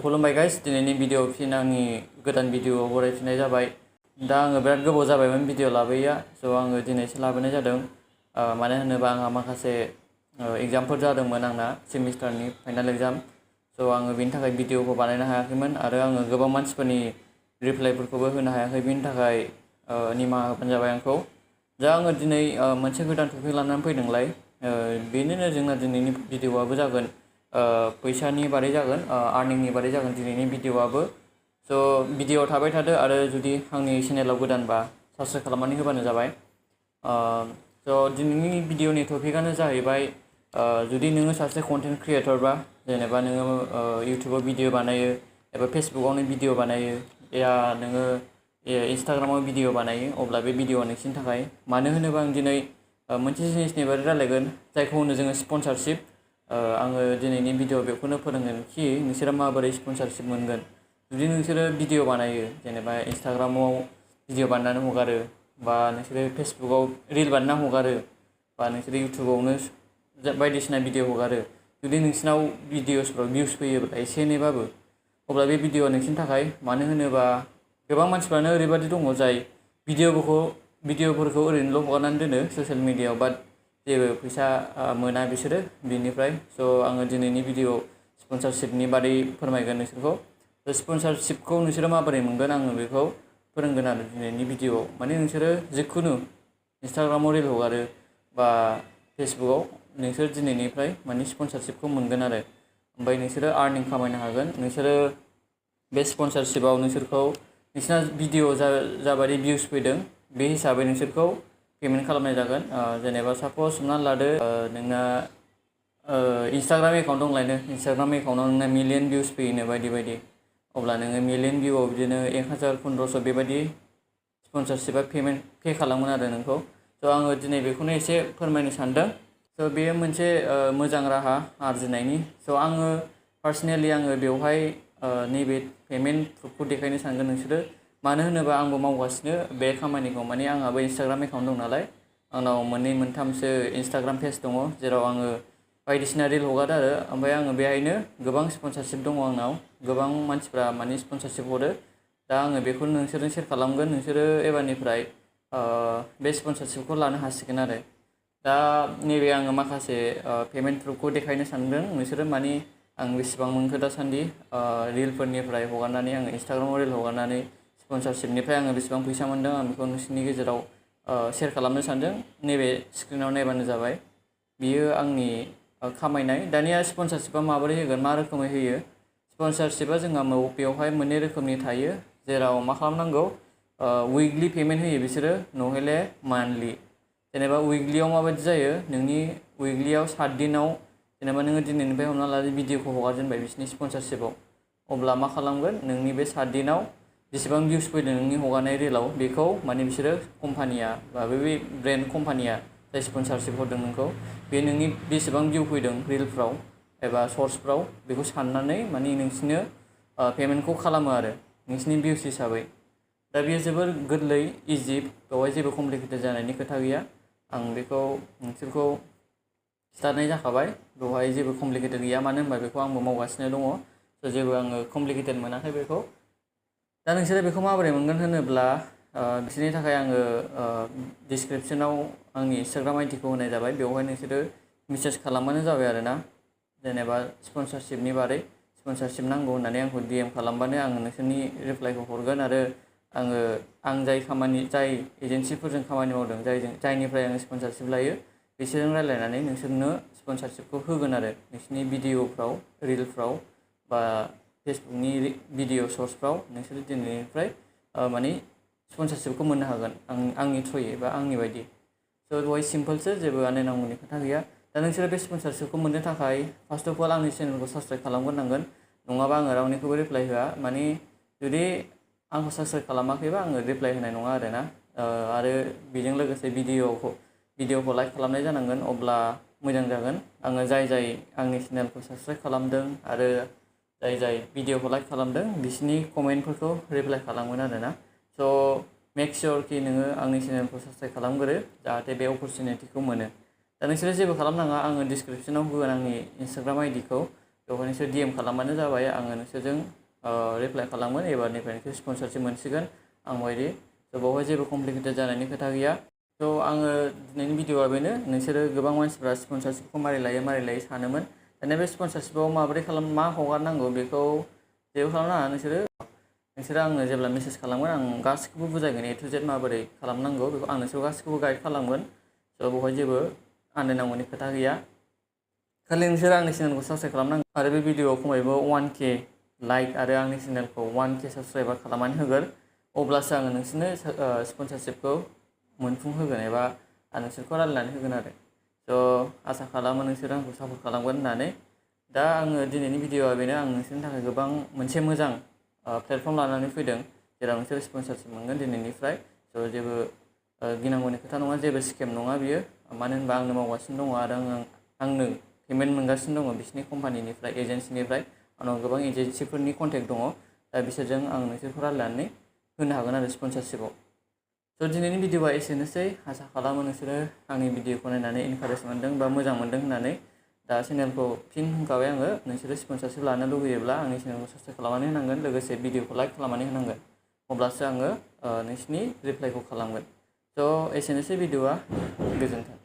खुलुमबाय गाइस दिनैनि भिडिअ फिन आंनि गोदान भिडिअ बरायफिननाय जाबाय। दा आङो बिराद गोबाव जाबायमोन भिडिअ लाबोयैया, स' आङो दिनैसो लाबोनाय जादों। मानो होनोबा आंहा माखासे एग्जामफोर जादोंमोन, आंना सेमिस्टारनि फाइनाल एग्जाम। स' आङो बेनि थाखाय भिडिअखौ बानायनो हायाखैमोन आरो आङो गोबां मानसिफोरनि रिप्लाइफोरखौबो होनो हायाखै। बेनि थाखाय निमाहा होबानो जाबाय आंखौ। दा आङो दिनै मोनसे गोदान टपिक लानानै फैदोंलाय, बेनिनो जोंना दिनैनि भिडिअआबो जागोन फैसानि बारै जागोन, आर्निंनि बारै जागोन दिनैनि भिडिअआबो। स' भिडिअआव थाबाय थादो आरो जुदि आंनि चेनेलाव गोदानबा साबस्क्राइब खालामनानै होबानो जाबाय। स' दिनैनि भिडिअनि टपिकआनो जाहैबाय, जुदि नोङो सासे कन्टेन्ट क्रियेटरबा, जेनेबा नोङो इउटुबाव भिडिअ बानायो एबा फेसबुकआवनो भिडिअ बानायो, या नोङो इन्सटाग्रामाव भिडिअ बानायो, अब्ला बे भिडिअआ नोंसिनि थाखाय। मानो होनोबा आं दिनै मोनसे जिनिसनि बारै रायलायगोन जायखौ होनो जोङो स्पन्सरशिप। आङो दिनैनि भिडिअ बेखौनो फोरोंगोन कि नोंसोरो माबोरै स्पन्सरशिप मोनगोन। जुदि नोंसोरो भिडिअ बानायो, जेनेबा इन्सटाग्रामाव भिडिअ बानायनानै हगारो, बा नोंसोरो फेसबुकआव रिल बानायना हगारो, बा नोंसोरो इउटुबावनो बायदिसिना भिडिअ हगारो, जुदि नोंसिनाव भिडिअसफ्राव भिउस फैयोब्ला एसे एनैबाबो, अब्ला बे भिडिअआ नोंसिनि थाखाय। मानो होनोबा गोबां मानसिफ्रानो ओरैबायदि दङ जाय भिडिअफोरखौ ओरैनोल' हगारनानै दोनो ससियेल मिडियाआव, बाट जेबो फैसा मोना बिसोरो बिनिफ्राय। स' आङो दिनैनि भिडिअ स्पन्सरशिपनि बारै फोरमायगोन नोंसोरखौ। स्पन्सरशिपखौ नोंसोरो माबोरै मोनगोन आङो बेखौ फोरोंगोन आरो दिनैनि भिडिअआव। माने नोंसोरो जिखुनु इन्सटाग्रामाव रिल हगारो बा फेसबुकआव, नोंसोर दिनैनिफ्राय माने स्पन्सरशिपखौ मोनगोन आरो। ओमफ्राय नोंसोरो आर्निं खामायनो हागोन। नोंसोरो बे स्पन्सरशिपआव नोंसिना भिडिअ जाबायदि भिउस फैदों बे हिसाबै नोंसोरखौ पेमेन्ट खालामनाय जागोन। जेनेबा सापस हमनानै लादो, नोंना इन्सटाग्राम एकाउन्ट दंलायनो, इन्सटाग्राम एकाउन्टाव नोंना मिलियन भिउस फैयोनो बायदि बायदि, अब्ला नोङो मिलियन भिउआव बिदिनो 1000 1500 बेबायदि स्पन्सरशिपआ पे खालामगोन आरो नोंखौ। स' आङो दिनै बेखौनो एसे फोरमायनो सानदों। स' बेयो मोनसे मोजां राहा आरजिनायनि। स' आङो पार्सनेलि आङो बेवहाय नैबे पेमेन्ट प्रुफखौ देखायनो सानगोन नोंसोरो। मानो होनोबा आंबो मावगासिनो बे खामानिखौ। माने आंहाबो इन्सटाग्राम एकाउन्ट दं नालाय, आंनाव 2 3सो इन्सटाग्राम पेज दङ, जेराव आङो बायदिसिना रिल हगारो आरो। ओमफ्राय आङो बेहायनो गोबां स्पन्सरशिप दङ आंनाव, गोबां मानसिफ्रा माने स्पन्सरशिप हरो। दा आङो बेखौनो नोंसोरजों सेयार खालामगोन। नोंसोरो एबारनिफ्राय बे स्पन्सरशिपखौ लानो हासिगोन आरो। दा नैबे आङो माखासे पेमेन्ट प्रुफखौ देखायनो सानदों नोंसोरो। माने आं बेसेबां मोनखो दासान्दि रिलफोरनिफ्राय हगारनानै, आङो इन्सटाग्रामाव रिल हगारनानै स्पन्सरशिपनिफ्राय आङो बेसेबां फैसा मोनदों, आं बेखौ नोंसोरनि गेजेराव सेयार खालामनो सानदों। नैबे स्क्रिनाव नायबानो जाबाय, बियो आंनि खामायनाय। दानिया स्पन्सरशिपआ माबोरै होगोन, मा रोखोमै होयो। स्पन्सरशिपआ जोंहा बेवहाय 2 रोखोमनि थायो, जेराव मा खालामनांगौ, उइकलि पेमेन्ट होयो बिसोरो, नहले मान्थलि। जेनेबा उइकलियाव माबायदि जायो, नोंनि उइकलियाव 7 दिनाव, जेनेबा नोङो दिनैनिफ्राय हमना लादो भिडिअखौ हगारजेनबाय बिसोरनि स्पन्सरशिपआव, अब्ला मा खालामगोन, नोंनि बे 7 दिनाव जेसेबां भिउस फैदों नोंनि हगारनाय रिलाव, बेखौ माने बिसोरो कम्पानिया बा बे ब्रेन्ड कम्पानिया जाय स्पन्सरशिप हरदों नोंखौ, बे नोंनि बेसेबां भिउ फैदों रिलफ्राव एबा सर्ट्सफ्राव, बेखौ साननानै माने नोंसिनो पेमेन्टखौ खालामो आरो नोंसिनि भिउस हिसाबै। दा बेयो जोबोर गोरलै, इजि, बेवहाय जेबो कमप्लिकेटेड जानायनि खोथा गैया। आं बेखौ नोंसोरखौ खिथानाय जाखाबाय, बेवहाय जेबो कमप्लिकेटेड गैया। मानो होनबा बेखौ आंबो मावगासिनो दङ, स' जेबो आङो कमप्लिकेटेड मोनाखै बेखौ। दा नोंसोरो बेखौ माबोरै मोनगोन होनोब्ला, बिसोरनि थाखाय आङो डिसक्रिपसनाव आंनि इन्सटाग्राम आइडिखौ होनाय जाबाय। बेवहाय नोंसोरो मेसेज खालामबानो जाबाय आरो ना, जेनेबा स्पन्सरशिपनि बारै, स्पन्सरशिप नांगौ होननानै आंखौ DM खालामबानो आङो नोंसोरनि रिप्लाइखौ हरगोन। आरो आं जाय एजेन्सिफोरजों खामानि मावदों, जायनिफ्राय आङो स्पन्सरशिप लायो, बिसोरजों रायज्लायनानै नोंसोरनो स्पन्सरशिपखौ होगोन आरो नोंसोरनि भिडिअफ्राव, रिलफ्राव, बा फेसबुकनि भिडिअ सर्ट्सफ्राव नोंसोरो दिनैनिफ्राय माने स्पन्सरशिपखौ मोननो हागोन आंनि थ्रुयै बा आंनि बायदि। स' बेवहाय सिम्पोलसो, जेबो आननायनांगौनि खोथा गैया। दा नोंसोरो बे स्पन्सरशिपखौ मोननो थाखाय फार्स्ट अफ अल आंनि चेनेलखौ साबस्क्राइब खालामग्रोनांगोन, नङाबा आङो रावनिखौबो रिप्लाइ होआ। माने जुदि आंखौ साबस्क्राइब खालामाखैबा आङो रिप्लाइ होनाय नङा आरो ना। आरो बेजों लोगोसे भिडिअखौ लाइक खालामनाय जानांगोन, अब्ला मोजां जागोन। आङो जाय आंनि चेनेलखौ साबस्क्राइब खालामदों आरो जाय भिडिअखौ लाइक खालामदों, बिसोरनि कमेन्टफोरखौ रिप्लाइ खालामगोन आरो ना। स' मेक सियर कि नोङो आंनि चेनेलखौ साबस्क्राइब खालामग्रो, जाहाथे बे अपरचुनिटिखौ मोनो। दा नोंसोरो जेबो खालामनाङा, आङो डिसक्रिपसनाव होगोन आंनि इन्सटाग्राम आइडिखौ। बेवहाय नोंसोर DM खालामबानो जाबाय आङो नोंसोरजों रिप्लाइ खालामगोन एबारनिफ्राय नोंसोर स्पन्सरशिप मोनसिगोन आं बायदि स' बेवहाय जेबो कमप्लिकेटेड जानायनि खोथा गैया स' आङो दिनैनि भिडिअआ बेनो नोंसोरो गोबां मानसिफ्रा स्पन्सरशिपखौ मारै लायो सानोमोन दानिया बे स्पन्सरशिपआव माबोरै मा हगारनांगौ बेखौ जेबो खालामनाङा नोंसोरो आंनो जेब्ला मेसेज खालामगोन आं गासिखौबो बुजायगोन A to Z माबोरै खालामनांगौ बेखौ आं नोंसोर गासिखौबो गाइड खालामगोन स' बेवहाय जेबो आन्दायनांगौनि खोथा गैया खालि नोंसोर आंनि चेनेलखौ साबस्क्राइब खालामनांगौ आरो बे भिडिअआव खमैबो 1K लाइक आरो आंनि चेनेलखौ 1K साबस्क्राइबार खालामनानै होगोन अब्लासो आङो नोंसोरनो स्पन्सरशिपखौ मोनफुंहोगोन एबा आं नोंसोरखौ रायलायनानै होगोन आरो स' आसा खालामो नोंसोर आंखौ सापर्ट खालामगोन होननानै दा आङो दिनैनि भिडिअआ बेनो आं नोंसोरनि थाखाय गोबां मोनसे मोजां प्लेटफर्म लानानै फैदों जेराव नोंसोर स्पन्सरशिप मोनगोन दिनैनिफ्राय स' जेबो गिनांगौनि खोथा नङा जेबो स्केम नङा बियो मानो होनबा आंनो मावगासिनो दङ आरो आंनो पेमेन्ट मोनगासिनो दङ बिसिनि कम्पानिनिफ्राय एजेन्सिनिफ्राय आंनाव गोबां एजेन्सिफोरनि कन्टेक्ट दङ दा बिसोरजों आं नोंसोरखौ रायलायनानै होनो हागोन आरो स्पन्सरशिपआव स' दिनैनि भिडिअआ एसेनोसै आसा खालामो नोंसोरो आंनि भिडिअखौ नायनानै इनकारेज मोनदों बा मोजां मोनदों होननानै दा चेनेलखौ फिन होनखाबाय आङो नोंसोरो स्पन्सरशिप लानो लुगैयोब्ला आंनि चेनेलखौ साबस्क्राइब खालामनानै होनांगोन लोगोसे भिडिअखौ लाइक खालामनानै होनांगोन अब्लासो आङो नोंसिनि रिप्लाइखौ खालामगोन स' एसेनोसै भिडिअआ गोजोन्थों